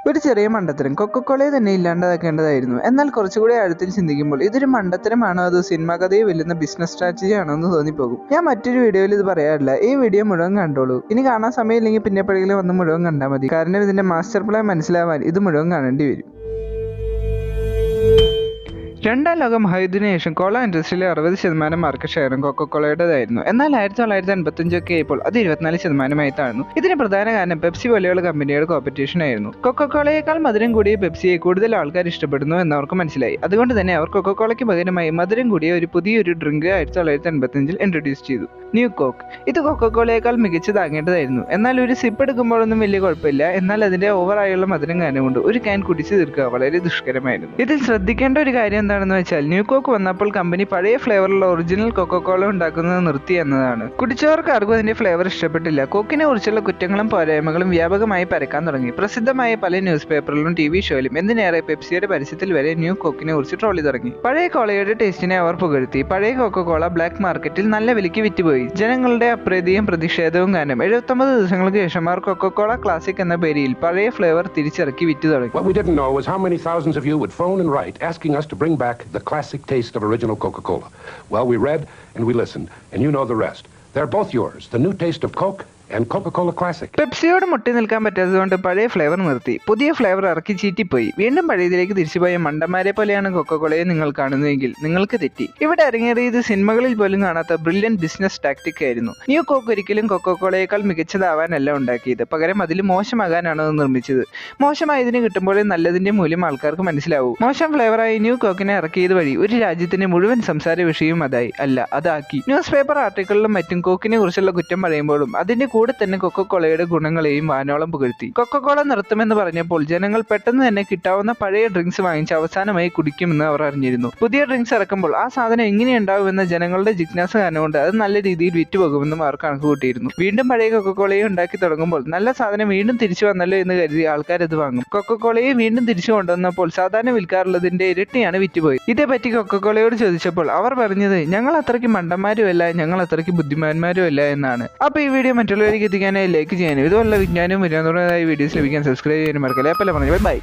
ഒരു ചെറിയ മണ്ടത്തരം കൊക്കക്കോളയെ തന്നെ ഇല്ലാണ്ടാക്കേണ്ടതായിരുന്നു. എന്നാൽ കുറച്ചുകൂടി ആഴത്തിൽ ചിന്തിക്കുമ്പോൾ ഇതൊരു മണ്ടത്തരമാണോ അതോ സിനിമാ കഥയെ വെല്ലുന്ന ബിസിനസ് സ്ട്രാറ്റജി ആണോ എന്ന് തോന്നിപ്പോകും. ഞാൻ മറ്റൊരു വീഡിയോയിൽ ഇത് പറയാറില്ല. ഈ വീഡിയോ മുഴുവൻ കണ്ടോളൂ. ഇനി കാണാൻ സമയമില്ലെങ്കിൽ പിന്നെ എപ്പോഴെങ്കിലും വന്ന് മുഴുവൻ കണ്ടാൽ മതി. കാരണം ഇതിന്റെ മാസ്റ്റർ പ്ലാൻ മനസ്സിലാവാൻ ഇത് മുഴുവൻ കാണേണ്ടി വരും. രണ്ടാം ലോക മഹായുദ്ധത്തിന് ശേഷം കോള ഇൻഡസ്ട്രിയിലെ 60% മാർക്കറ്റ് ഷെയറും കൊക്കക്കോളയുടേതായിരുന്നു. എന്നാൽ 1955 ഒക്കെ ആയപ്പോൾ അത് 24% താഴ്ന്നു. ഇതിന് പ്രധാന കാരണം പെപ്സി പോലെയുള്ള കമ്പനിയുടെ കോമ്പറ്റീഷൻ ആയിരുന്നു. കൊക്കക്കോളയേക്കാൾ മധുരം കൂടിയ പെപ്സിയെ കൂടുതൽ ആൾക്കാർ ഇഷ്ടപ്പെടുന്നു എന്നവർക്ക് മനസ്സിലായി. അതുകൊണ്ട് തന്നെ അവർ കൊക്കക്കോളയ്ക്ക് പകരമായി മധുരം കൂടിയ പുതിയൊരു ഡ്രിങ്ക് 1985 ഇൻട്രൊഡ്യൂസ് ചെയ്തു, ന്യൂ കോക്ക്. ഇത് കൊക്കക്കോളയേക്കാൾ മികച്ചതാകേണ്ടതായിരുന്നു. എന്നാൽ ഒരു സിപ്പ് എടുക്കുമ്പോഴൊന്നും വലിയ കുഴപ്പമില്ല. എന്നാൽ അതിന്റെ ഓവറായുള്ള മധുരം കാരണം കൊണ്ട് ഒരു ക്യാൻ കുടിച്ചു തീർക്കുക വളരെ ദുഷ്കരമായിരുന്നു. ഇതിൽ ശ്രദ്ധിക്കേണ്ട ഒരു കാര്യം എന്താണെന്ന് വെച്ചാൽ ന്യൂ കോക്ക് വന്നപ്പോൾ കമ്പനി പഴയ ഫ്ലേവറിലുള്ള ഒറിജിനൽ കൊക്കക്കോള ഉണ്ടാക്കുന്നത് നിർത്തി എന്നതാണ്. കുടിച്ചവർക്ക് ആർക്കും അതിന്റെ ഫ്ലേവർ ഇഷ്ടപ്പെട്ടില്ല. കോക്കിനെ കുറിച്ചുള്ള കുറ്റങ്ങളും പോരായ്മകളും വ്യാപകമായി പരക്കാൻ തുടങ്ങി. പ്രസിദ്ധമായ പല ന്യൂസ് പേപ്പറിലും TV ഷോയിലും എന്തിനേറെ പെപ്സിയുടെ പരസ്യത്തിൽ വരെ ന്യൂ കോക്കിനെ കുറിച്ച് ട്രോളി തുടങ്ങി. പഴയ കോളയുടെ ടേസ്റ്റിനെ അവർ പുകഴ്ത്തി. പഴയ കൊക്കക്കോള ബ്ലാക്ക് മാർക്കറ്റിൽ നല്ല വിലയ്ക്ക് വിറ്റുപോയി. ജനങ്ങളുടെ അപ്രീതിയും പ്രതിഷേധവും കാരണം 79 ദിവസങ്ങൾക്ക് ശേഷം അവർ കൊക്കക്കോള ക്ലാസിക് എന്ന പേരിൽ പഴയ ഫ്ലേവർ തിരിച്ചിറക്കി വിറ്റു തുടങ്ങി. What we didn't know was how many thousands of you would phone and write asking us to bring back the classic taste of original Coca-Cola. Well, we read and we listened, and you know the rest. They're both yours. The new taste of Coke and Coca-Cola Classic. പെപ്സിയോട് മുട്ടി നിൽക്കാൻ പറ്റാത്തതുകൊണ്ട് പഴയ flavour നിർത്തി. പുതിയ flavour ഇറക്കി ചീറ്റിപ്പോയി. വീണ്ടും പഴയതിലേക്ക് തിരിച്ചുപോയ മണ്ടന്മാരെ പോലെയാണ് കൊക്കക്കോളയെ നിങ്ങൾ കാണുന്നതെങ്കിൽ നിങ്ങൾക്ക് തെറ്റി. ഇവിടെ അരങ്ങേറിയത് സിനിമകളിൽ പോലും കാണാത്ത ബ്രില്യന്റ് ബിസിനസ് ടാക്ടിക് ആയിരുന്നു. ന്യൂ കോക്ക് ഒരിക്കലും കൊക്കക്കോളയേക്കാൾ മികച്ചതാവാനല്ല ഉണ്ടാക്കിയത്. പകരം അതിൽ മോശമാകാനാണ് അത് നിർമ്മിച്ചത്. മോശമായതിന് കിട്ടുമ്പോഴേ നല്ലതിന്റെ മൂല്യം ആൾക്കാർക്ക് മനസ്സിലാവൂ. മോശം ഫ്ലേവറായി ന്യൂ കോക്കിനെ ഇറക്കിയത് വഴി ഒരു രാജ്യത്തിന്റെ മുഴുവൻ സംസാര വിഷയവും അതായി. അല്ല, അതാക്കി. ന്യൂസ് പേപ്പർ ആർട്ടിക്കിളിലും മറ്റും കോക്കിനെ കുറിച്ചുള്ള കുറ്റം പറയുമ്പോഴും അതിന്റെ കൂടെ തന്നെ കൊക്കക്കോളയുടെ ഗുണങ്ങളെയും വാനോളം പുകഴ്ത്തി. കൊക്കക്കോള നിർത്തുമെന്ന് പറഞ്ഞപ്പോൾ ജനങ്ങൾ പെട്ടെന്ന് തന്നെ കിട്ടാവുന്ന പഴയ ഡ്രിങ്ക്സ് വാങ്ങിച്ച് അവസാനമായി കുടിക്കുമെന്ന് അവർ അറിഞ്ഞിരുന്നു. പുതിയ ഡ്രിങ്ക്സ് ഇറക്കുമ്പോൾ ആ സാധനം എങ്ങനെയുണ്ടാവുമെന്ന ജനങ്ങളുടെ ജിജ്ഞാസ കാരണമുണ്ട് അത് നല്ല രീതിയിൽ വിറ്റുപോകുമെന്നും അവർ കണക്കുകൂട്ടിയിരുന്നു. വീണ്ടും പഴയ കൊക്കക്കോളയെ ഉണ്ടാക്കി തുടങ്ങുമ്പോൾ നല്ല സാധനം വീണ്ടും തിരിച്ചു വന്നല്ലോ എന്ന് കരുതി ആൾക്കാർ അത് വാങ്ങും. കൊക്കക്കോളയെ വീണ്ടും തിരിച്ചു കൊണ്ടുവന്നപ്പോൾ സാധാരണ വിൽക്കാറുള്ളതിന്റെ ഇരട്ടിയാണ് വിറ്റുപോയി. ഇതേപറ്റി കൊക്കക്കോളയോട് ചോദിച്ചപ്പോൾ അവർ പറഞ്ഞത് ഞങ്ങൾ അത്രയ്ക്ക് മണ്ടന്മാരുമല്ല, ഞങ്ങൾ അത്രയ്ക്ക് ബുദ്ധിമാന്മാരുമല്ല എന്നാണ്. അപ്പൊ ഈ വീഡിയോ മറ്റുള്ളവർക്ക് എത്തിക്കാനായി ലൈക്ക് ചെയ്യാനും ഇതുപോലുള്ള വിജ്ഞാനവും വരുന്നതായ വീഡിയോസ് ലഭിക്കാൻ സബ്സ്ക്രൈബ് ചെയ്യാനും മറക്കല്ലേ. അപ്പോൾ പറഞ്ഞു ബൈ.